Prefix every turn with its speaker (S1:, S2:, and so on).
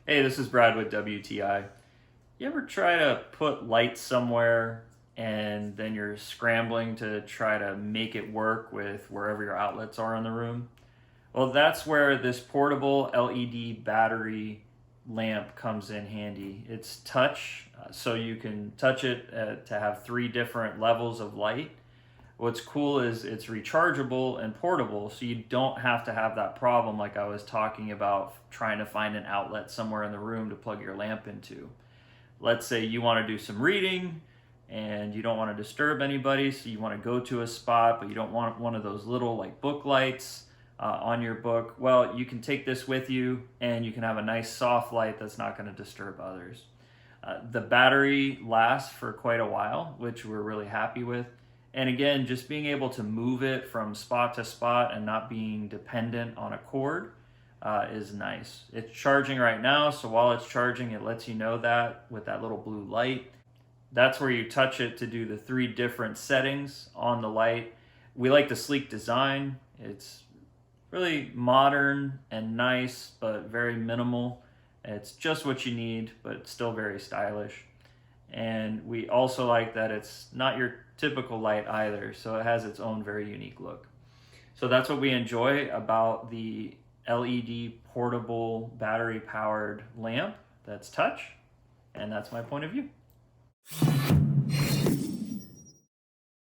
S1: Hey, this is Brad with WTI. You ever try to put lights somewhere and then you're scrambling to try to make it work with wherever your outlets are in the room? Well, that's where this portable LED battery lamp comes in handy. It's touch, so you can touch it to have 3 different levels of light. What's cool is it's rechargeable and portable, so you don't have to have that problem like I was talking about trying to find an outlet somewhere in the room to plug your lamp into. Let's say you want to do some reading and you don't want to disturb anybody, so you want to go to a spot, but you don't want one of those little like book lights on your book. Well, you can take this with you and you can have a nice soft light that's not going to disturb others. The battery lasts for quite a while, which we're really happy with. And again, just being able to move it from spot to spot and not being dependent on a cord is nice. It's charging right now, so while it's charging, it lets you know that with that little blue light. That's where you touch it to do the 3 different settings on the light. We like the sleek design. It's really modern and nice, but very minimal. It's just what you need, but still very stylish. And we also like that it's not your typical light either, so it has its own very unique look. So that's what we enjoy about the LED portable battery powered lamp that's touch, and that's my point of view.